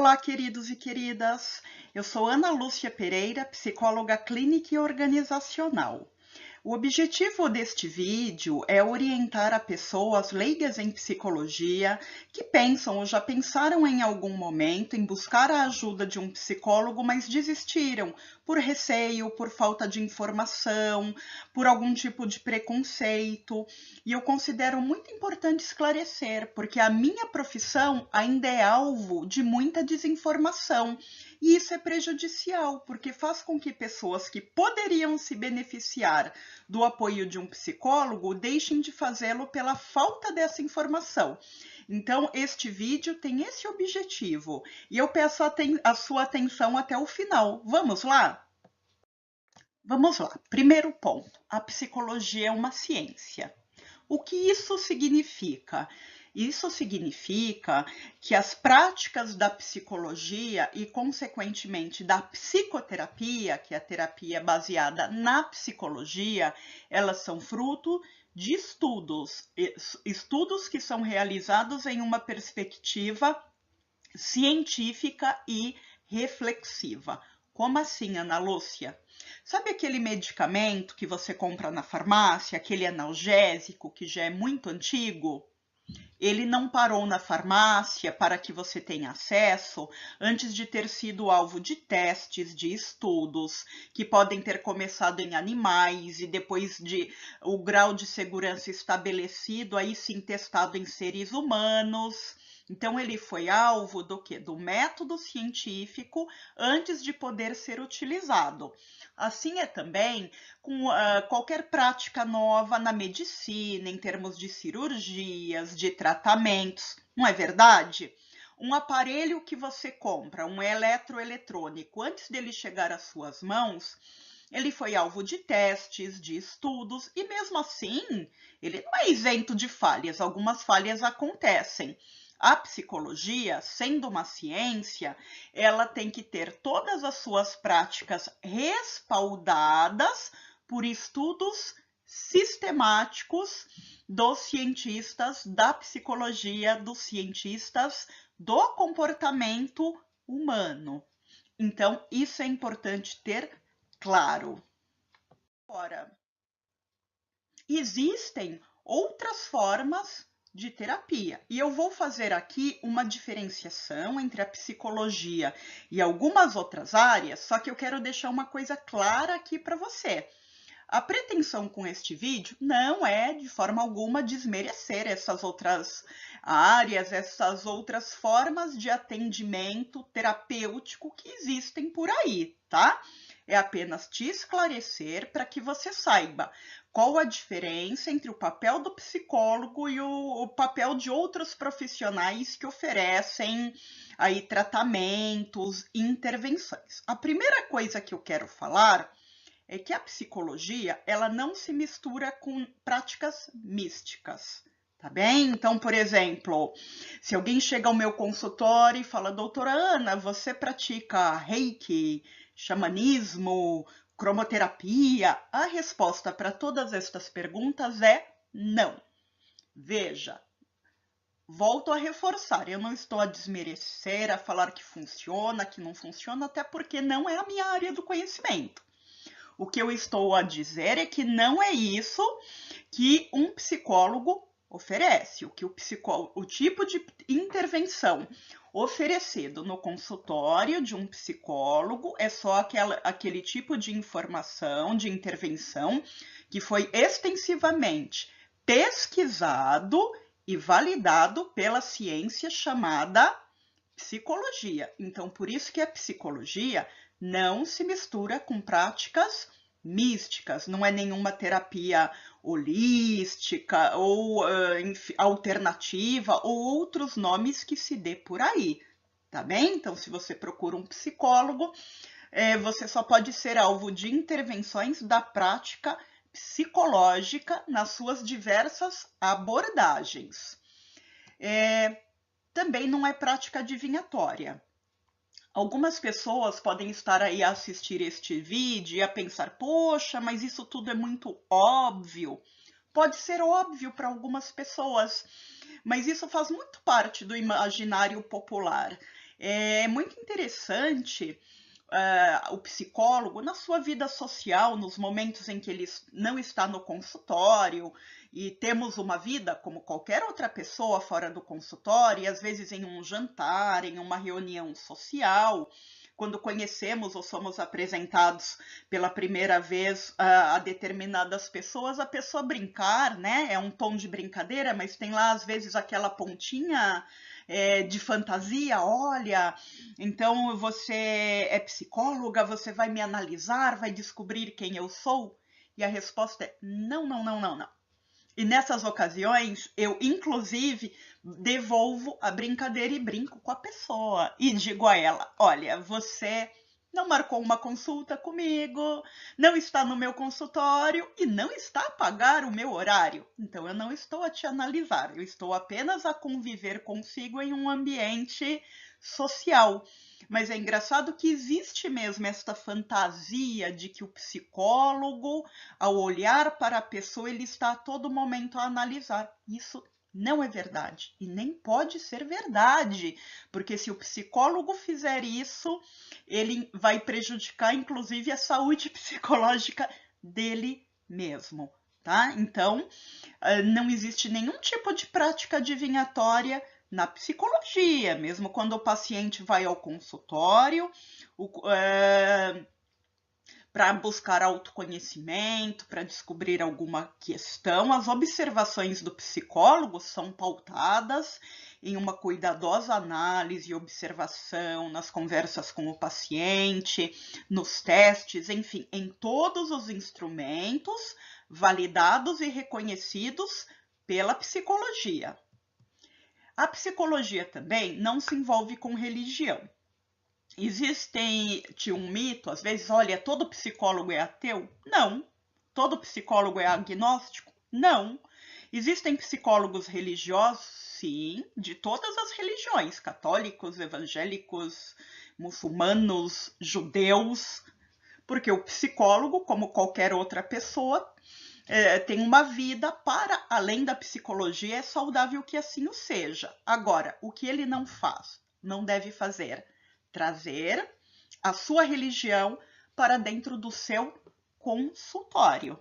Olá, queridos e queridas. Eu sou Ana Lúcia Pereira, psicóloga clínica e organizacional. O objetivo deste vídeo é orientar a pessoas leigas em psicologia que pensam ou já pensaram em algum momento em buscar a ajuda de um psicólogo, mas desistiram por receio, por falta de informação, por algum tipo de preconceito. E eu considero muito importante esclarecer, porque a minha profissão ainda é alvo de muita desinformação. E isso é prejudicial, porque faz com que pessoas que poderiam se beneficiar do apoio de um psicólogo deixem de fazê-lo pela falta dessa informação. Então, este vídeo tem esse objetivo e eu peço a sua atenção até o final. Vamos lá? Vamos lá. Primeiro ponto: a psicologia é uma ciência. O que isso significa? Isso significa que as práticas da psicologia e, consequentemente, da psicoterapia, que é a terapia baseada na psicologia, elas são fruto de estudos que são realizados em uma perspectiva científica e reflexiva. Como assim, Ana Lúcia? Sabe aquele medicamento que você compra na farmácia, aquele analgésico que já é muito antigo? Ele não parou na farmácia para que você tenha acesso antes de ter sido alvo de testes, de estudos, que podem ter começado em animais e depois de o grau de segurança estabelecido, aí sim testado em seres humanos. Então, ele foi alvo do quê? Do método científico antes de poder ser utilizado. Assim é também com qualquer prática nova na medicina, em termos de cirurgias, de tratamentos, não é verdade? Um aparelho que você compra, um eletroeletrônico, antes dele chegar às suas mãos, ele foi alvo de testes, de estudos, e mesmo assim, ele não é isento de falhas, algumas falhas acontecem. A psicologia, sendo uma ciência, ela tem que ter todas as suas práticas respaldadas por estudos sistemáticos dos cientistas da psicologia, dos cientistas do comportamento humano. Então, isso é importante ter claro. Agora, existem outras formas de terapia. E eu vou fazer aqui uma diferenciação entre a psicologia e algumas outras áreas, só que eu quero deixar uma coisa clara aqui para você. A pretensão com este vídeo não é, de forma alguma, desmerecer essas outras áreas, essas outras formas de atendimento terapêutico que existem por aí, tá? É apenas te esclarecer para que você saiba qual a diferença entre o papel do psicólogo e o papel de outros profissionais que oferecem aí tratamentos, intervenções. A primeira coisa que eu quero falar é que a psicologia, ela não se mistura com práticas místicas, tá bem? Então, por exemplo, se alguém chega ao meu consultório e fala: doutora Ana, você pratica reiki, xamanismo, cromoterapia? A resposta para todas estas perguntas é não. Veja, volto a reforçar, eu não estou a desmerecer, a falar que funciona, que não funciona, até porque não é a minha área do conhecimento. O que eu estou a dizer é que não é isso que um psicólogo oferece. O tipo de intervenção oferecido no consultório de um psicólogo é só aquele tipo de informação, de intervenção que foi extensivamente pesquisado e validado pela ciência chamada psicologia. Então, por isso que a psicologia não se mistura com práticas místicas, não é nenhuma terapia holística ou alternativa ou outros nomes que se dê por aí, tá bem? Então, se você procura um psicólogo, você só pode ser alvo de intervenções da prática psicológica nas suas diversas abordagens. Também não é prática adivinhatória. Algumas pessoas podem estar aí a assistir este vídeo e a pensar: poxa, mas isso tudo é muito óbvio. Pode ser óbvio para algumas pessoas, mas isso faz muito parte do imaginário popular. É muito interessante o psicólogo na sua vida social, nos momentos em que ele não está no consultório, e temos uma vida como qualquer outra pessoa fora do consultório, e às vezes em um jantar, em uma reunião social, quando conhecemos ou somos apresentados pela primeira vez a determinadas pessoas, a pessoa brincar, né? É um tom de brincadeira, mas tem lá às vezes aquela pontinha de fantasia, olha, então você é psicóloga, você vai me analisar, vai descobrir quem eu sou? E a resposta é não, não, não, não, não. E nessas ocasiões, eu, inclusive, devolvo a brincadeira e brinco com a pessoa. E digo a ela: olha, você não marcou uma consulta comigo, não está no meu consultório e não está a pagar o meu horário. Então, eu não estou a te analisar, eu estou apenas a conviver consigo em um ambiente social. Mas é engraçado que existe mesmo esta fantasia de que o psicólogo, ao olhar para a pessoa, ele está a todo momento a analisar. Isso não é verdade e nem pode ser verdade, porque se o psicólogo fizer isso, ele vai prejudicar inclusive a saúde psicológica dele mesmo, tá? Então, não existe nenhum tipo de prática adivinhatória na psicologia, mesmo quando o paciente vai ao consultório, para buscar autoconhecimento, para descobrir alguma questão, as observações do psicólogo são pautadas em uma cuidadosa análise e observação, nas conversas com o paciente, nos testes, enfim, em todos os instrumentos validados e reconhecidos pela psicologia. A psicologia também não se envolve com religião. Existe um mito, às vezes, olha, todo psicólogo é ateu? Não. Todo psicólogo é agnóstico? Não. Existem psicólogos religiosos? Sim, de todas as religiões, católicos, evangélicos, muçulmanos, judeus, porque o psicólogo, como qualquer outra pessoa, tem uma vida para além da psicologia, é saudável que assim o seja. Agora, o que ele não faz, não deve fazer? Trazer a sua religião para dentro do seu consultório,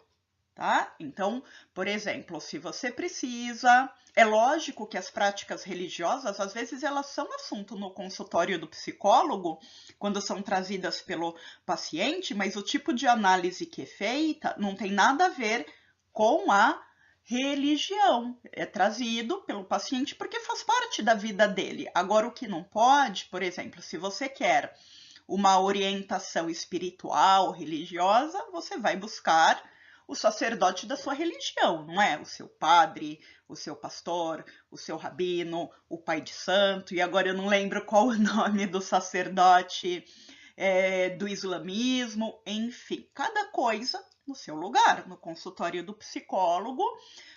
tá? Então, por exemplo, se você precisa, é lógico que as práticas religiosas, às vezes elas são assunto no consultório do psicólogo, quando são trazidas pelo paciente, mas o tipo de análise que é feita não tem nada a ver com a religião. É trazido pelo paciente porque faz parte da vida dele. Agora, o que não pode, por exemplo, se você quer uma orientação espiritual, religiosa, você vai buscar o sacerdote da sua religião, não é? O seu padre, o seu pastor, o seu rabino, o pai de santo, e agora eu não lembro qual o nome do sacerdote do islamismo, enfim, cada coisa no seu lugar. No consultório do psicólogo,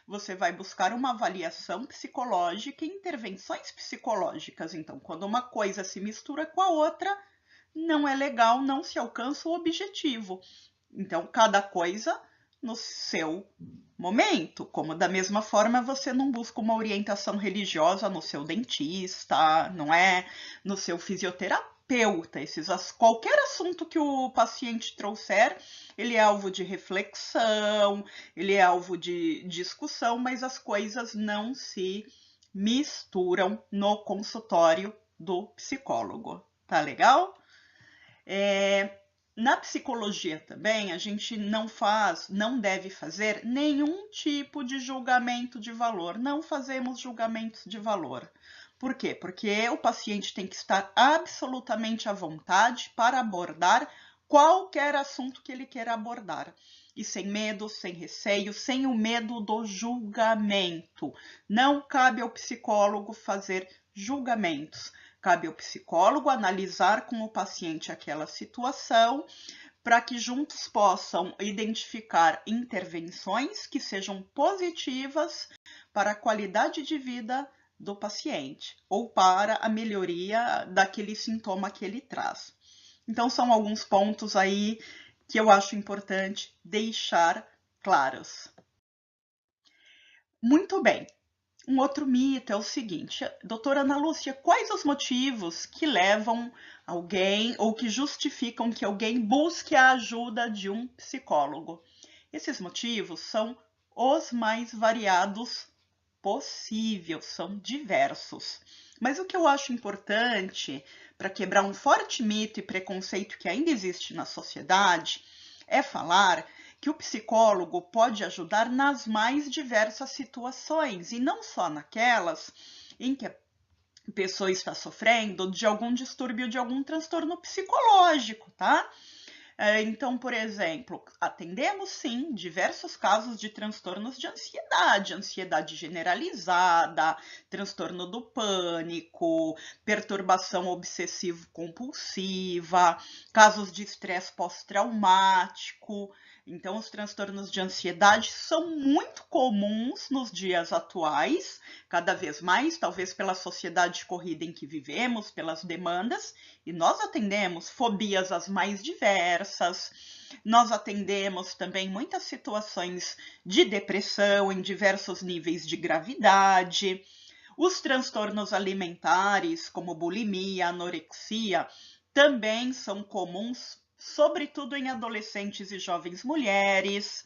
você vai buscar uma avaliação psicológica e intervenções psicológicas. Então, quando uma coisa se mistura com a outra, não é legal, não se alcança o objetivo. Então, cada coisa no seu momento, como da mesma forma você não busca uma orientação religiosa no seu dentista, não é? No seu fisioterapeuta. Qualquer assunto que o paciente trouxer, ele é alvo de reflexão, ele é alvo de discussão, mas as coisas não se misturam no consultório do psicólogo. Tá legal? Na psicologia também, a gente não deve fazer nenhum tipo de julgamento de valor. Não fazemos julgamentos de valor. Por quê? Porque o paciente tem que estar absolutamente à vontade para abordar qualquer assunto que ele queira abordar. E sem medo, sem receio, sem o medo do julgamento. Não cabe ao psicólogo fazer julgamentos. Cabe ao psicólogo analisar com o paciente aquela situação para que juntos possam identificar intervenções que sejam positivas para a qualidade de vida do paciente ou para a melhoria daquele sintoma que ele traz. Então, são alguns pontos aí que eu acho importante deixar claros. Muito bem. Um outro mito é o seguinte, doutora Ana Lúcia, quais os motivos que levam alguém ou que justificam que alguém busque a ajuda de um psicólogo? Esses motivos são os mais variados possível, são diversos. Mas o que eu acho importante para quebrar um forte mito e preconceito que ainda existe na sociedade é falar que o psicólogo pode ajudar nas mais diversas situações e não só naquelas em que a pessoa está sofrendo de algum distúrbio, de algum transtorno psicológico, tá? Então, por exemplo, atendemos sim diversos casos de transtornos de ansiedade, ansiedade generalizada, transtorno do pânico, perturbação obsessivo-compulsiva, casos de estresse pós-traumático. Então, os transtornos de ansiedade são muito comuns nos dias atuais, cada vez mais, talvez pela sociedade corrida em que vivemos, pelas demandas, e nós atendemos fobias as mais diversas, nós atendemos também muitas situações de depressão em diversos níveis de gravidade, os transtornos alimentares, como bulimia, anorexia, também são comuns, sobretudo em adolescentes e jovens mulheres.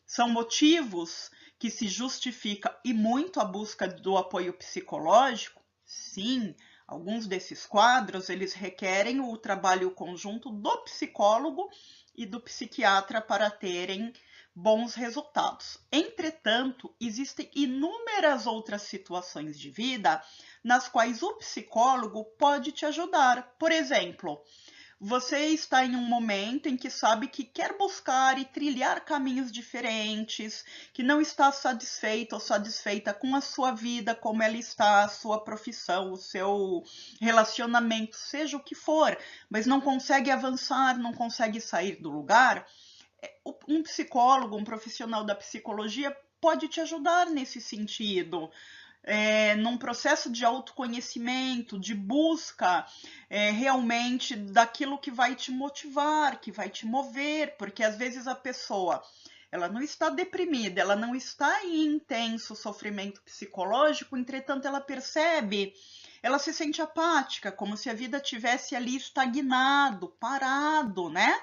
São motivos que se justifica e muito a busca do apoio psicológico? Sim, alguns desses quadros, eles requerem o trabalho conjunto do psicólogo e do psiquiatra para terem bons resultados. Entretanto, existem inúmeras outras situações de vida nas quais o psicólogo pode te ajudar. Por exemplo, você está em um momento em que sabe que quer buscar e trilhar caminhos diferentes, que não está satisfeito ou satisfeita com a sua vida, como ela está, a sua profissão, o seu relacionamento, seja o que for, mas não consegue avançar, não consegue sair do lugar. Um psicólogo, um profissional da psicologia pode te ajudar nesse sentido. Num processo de autoconhecimento, de busca realmente daquilo que vai te motivar, que vai te mover, porque às vezes a pessoa ela não está deprimida, ela não está em intenso sofrimento psicológico, entretanto ela percebe, ela se sente apática, como se a vida tivesse ali estagnado, parado, né?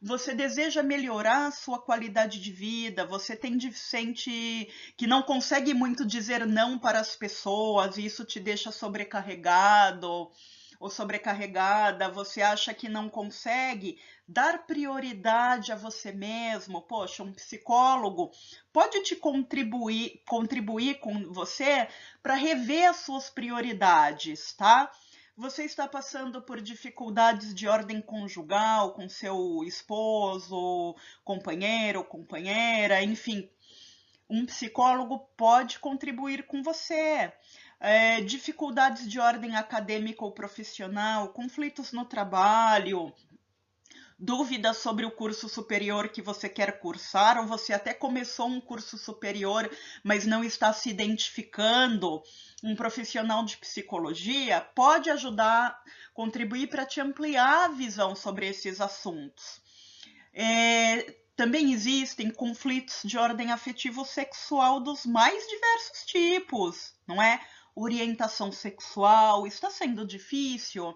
Você deseja melhorar a sua qualidade de vida, você sente que não consegue muito dizer não para as pessoas, e isso te deixa sobrecarregado ou sobrecarregada, você acha que não consegue dar prioridade a você mesmo. Poxa, um psicólogo pode te contribuir com você para rever as suas prioridades, tá? Você está passando por dificuldades de ordem conjugal com seu esposo, companheiro ou companheira, enfim, um psicólogo pode contribuir com você. Dificuldades de ordem acadêmica ou profissional, conflitos no trabalho, dúvidas sobre o curso superior que você quer cursar, ou você até começou um curso superior, mas não está se identificando, um profissional de psicologia pode ajudar, contribuir para te ampliar a visão sobre esses assuntos. Também existem conflitos de ordem afetivo-sexual dos mais diversos tipos, não é? Orientação sexual, está sendo difícil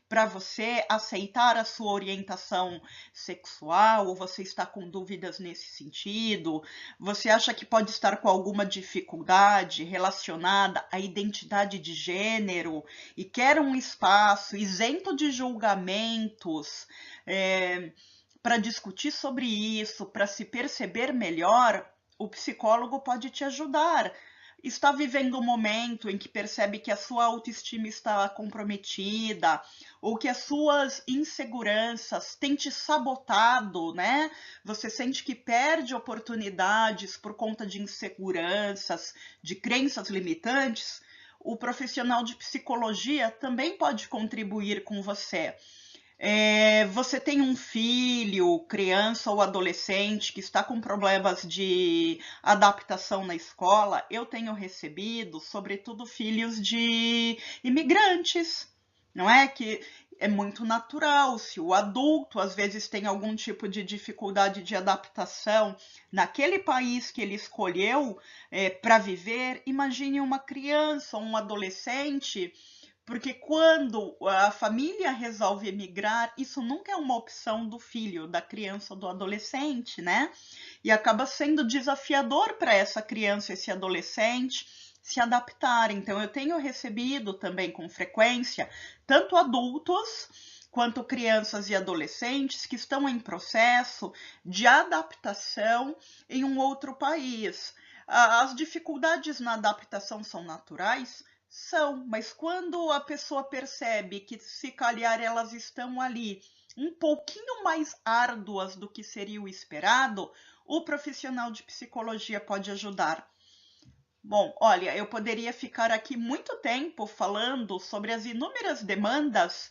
para você aceitar a sua orientação sexual, ou você está com dúvidas nesse sentido? Você acha que pode estar com alguma dificuldade relacionada à identidade de gênero e quer um espaço isento de julgamentos para discutir sobre isso, para se perceber melhor? O psicólogo pode te ajudar. Está vivendo um momento em que percebe que a sua autoestima está comprometida, ou que as suas inseguranças têm te sabotado, né? Você sente que perde oportunidades por conta de inseguranças, de crenças limitantes. O profissional de psicologia também pode contribuir com você. Você tem um filho, criança ou adolescente que está com problemas de adaptação na escola? Eu tenho recebido, sobretudo, filhos de imigrantes, não é? Que é muito natural. Se o adulto às vezes tem algum tipo de dificuldade de adaptação naquele país que ele escolheu para viver, imagine uma criança ou um adolescente, porque quando a família resolve emigrar, isso nunca é uma opção do filho, da criança ou do adolescente, né? E acaba sendo desafiador para essa criança, esse adolescente, se adaptar. Então, eu tenho recebido também com frequência tanto adultos quanto crianças e adolescentes que estão em processo de adaptação em um outro país. As dificuldades na adaptação são naturais? São, mas quando a pessoa percebe que se calhar elas estão ali um pouquinho mais árduas do que seria o esperado, o profissional de psicologia pode ajudar. Bom, olha, eu poderia ficar aqui muito tempo falando sobre as inúmeras demandas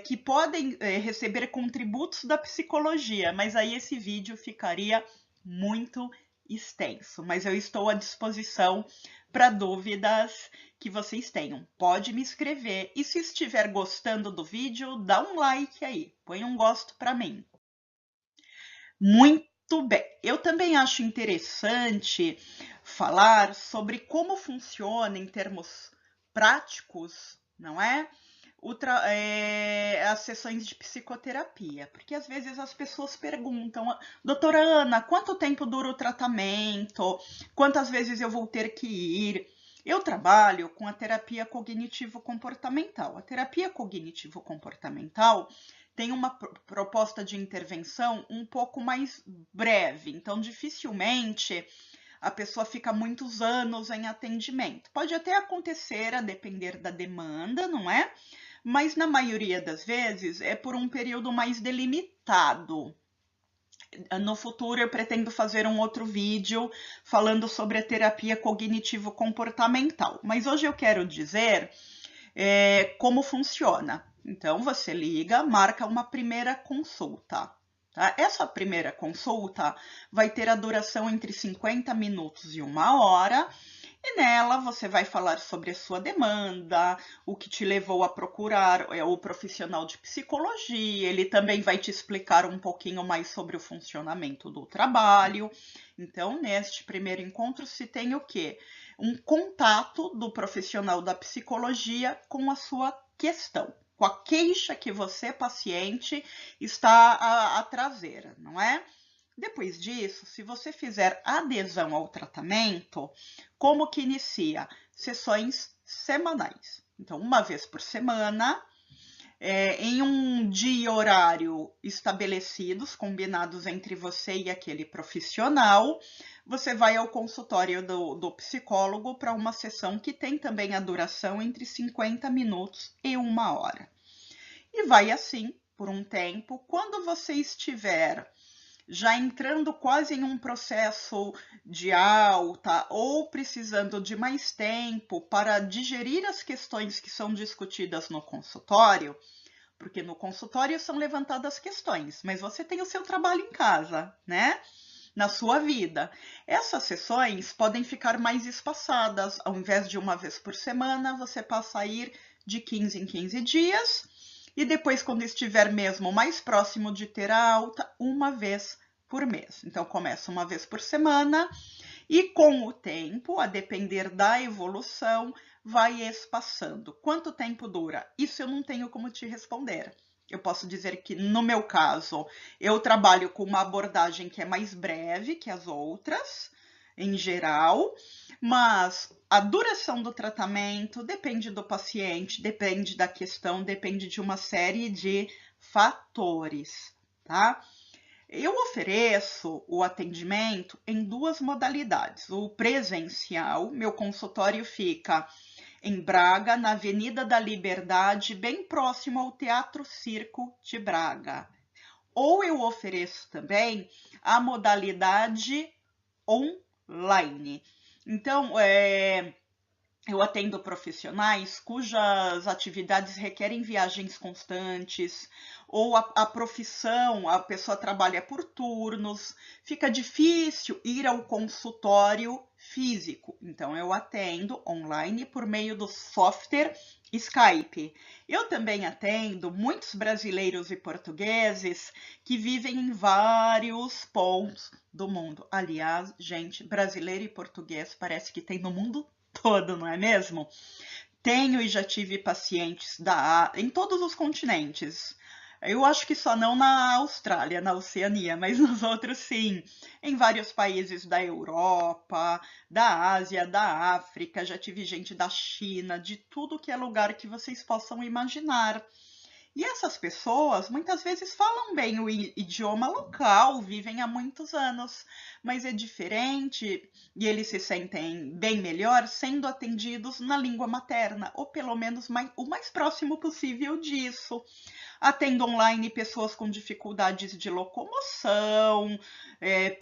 que podem receber contributos da psicologia, mas aí esse vídeo ficaria muito extenso. Mas eu estou à disposição para dúvidas que vocês tenham. Pode me escrever e se estiver gostando do vídeo, dá um like aí, põe um gosto para mim. Muito bem, eu também acho interessante falar sobre como funciona em termos práticos, não é? As sessões de psicoterapia, porque às vezes as pessoas perguntam, doutora Ana, quanto tempo dura o tratamento? Quantas vezes eu vou ter que ir? Eu trabalho com a terapia cognitivo-comportamental. A terapia cognitivo-comportamental tem uma proposta de intervenção um pouco mais breve, então dificilmente a pessoa fica muitos anos em atendimento. Pode até acontecer a depender da demanda, não é? Mas na maioria das vezes é por um período mais delimitado. No futuro eu pretendo fazer um outro vídeo falando sobre a terapia cognitivo-comportamental, mas hoje eu quero dizer como funciona. Então você liga, marca uma primeira consulta. Tá? Essa primeira consulta vai ter a duração entre 50 minutos e 1 hora, e nela você vai falar sobre a sua demanda, o que te levou a procurar o profissional de psicologia. Ele também vai te explicar um pouquinho mais sobre o funcionamento do trabalho. Então, neste primeiro encontro, se tem o quê? Um contato do profissional da psicologia com a sua questão, com a queixa que você, paciente, está a trazer, não é? Depois disso, se você fizer adesão ao tratamento, como que inicia? Sessões semanais. Então, uma vez por semana, em um dia e horário estabelecidos, combinados entre você e aquele profissional, você vai ao consultório do psicólogo para uma sessão que tem também a duração entre 50 minutos e 1 hora. E vai assim por um tempo. Quando você estiver já entrando quase em um processo de alta ou precisando de mais tempo para digerir as questões que são discutidas no consultório, porque no consultório são levantadas questões, mas você tem o seu trabalho em casa, né? Na sua vida. Essas sessões podem ficar mais espaçadas. Ao invés de uma vez por semana, você passa a ir de 15 em 15 dias. E depois, quando estiver mesmo mais próximo de ter a alta, uma vez por mês. Então, começa uma vez por semana e com o tempo, a depender da evolução, vai espaçando. Quanto tempo dura? Isso eu não tenho como te responder. Eu posso dizer que, no meu caso, eu trabalho com uma abordagem que é mais breve que as outras, em geral, mas a duração do tratamento depende do paciente, depende da questão, depende de uma série de fatores, tá? Eu ofereço o atendimento em 2 modalidades. O presencial, meu consultório fica em Braga, na Avenida da Liberdade, bem próximo ao Teatro Circo de Braga. Ou eu ofereço também a modalidade online. Então, Eu atendo profissionais cujas atividades requerem viagens constantes, ou a profissão, a pessoa trabalha por turnos, fica difícil ir ao consultório físico. Então, eu atendo online por meio do software Skype. Eu também atendo muitos brasileiros e portugueses que vivem em vários pontos do mundo. Aliás, gente, brasileiro e português parece que tem no mundo todo, não é mesmo? Tenho e já tive pacientes em todos os continentes. Eu acho que só não na Austrália, na Oceania, mas nos outros sim. Em vários países da Europa, da Ásia, da África, já tive gente da China, de tudo que é lugar que vocês possam imaginar. E essas pessoas muitas vezes falam bem o idioma local, vivem há muitos anos, mas é diferente e eles se sentem bem melhor sendo atendidos na língua materna, ou pelo menos o mais próximo possível disso. Atendo online pessoas com dificuldades de locomoção,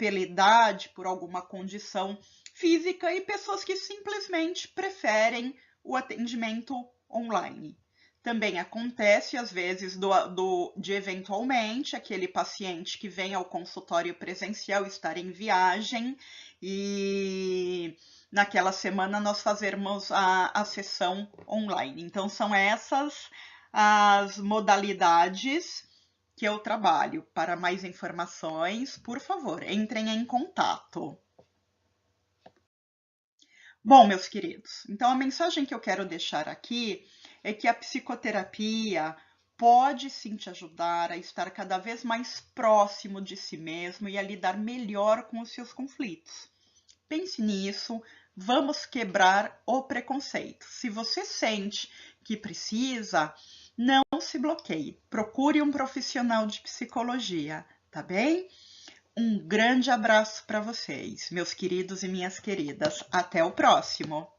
pela idade, por alguma condição física, e pessoas que simplesmente preferem o atendimento online. Também acontece, às vezes, de eventualmente aquele paciente que vem ao consultório presencial estar em viagem e naquela semana nós fazermos a sessão online. Então, são essas as modalidades que eu trabalho. Para mais informações, por favor, entrem em contato. Bom, meus queridos, então a mensagem que eu quero deixar aqui é que a psicoterapia pode sim te ajudar a estar cada vez mais próximo de si mesmo e a lidar melhor com os seus conflitos. Pense nisso, vamos quebrar o preconceito. Se você sente que precisa, não se bloqueie. Procure um profissional de psicologia, tá bem? Um grande abraço para vocês, meus queridos e minhas queridas. Até o próximo!